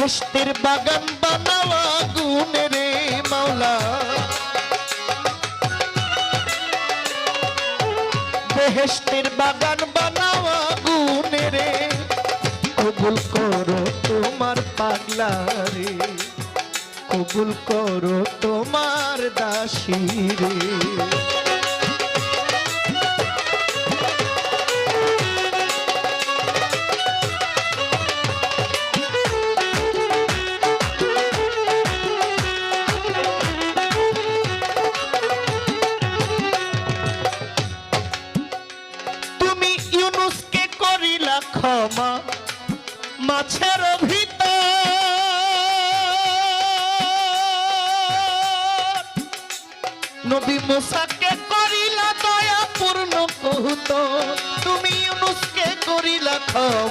বেহেশতের বাগান বানাওয়া গুনে রে মাওলা, বেহেশতের বাগান বানাওয়া গুনে রে, কবুল করো তোমার পাগলারে, কবুল করো তোমার দাসী রে। ক্ষমা মাছের ভিতর, নবী মুসাকে করিলা দয়া পূর্ণ কহুত, তুমি ইউনুসকে করিলা ক্ষমা।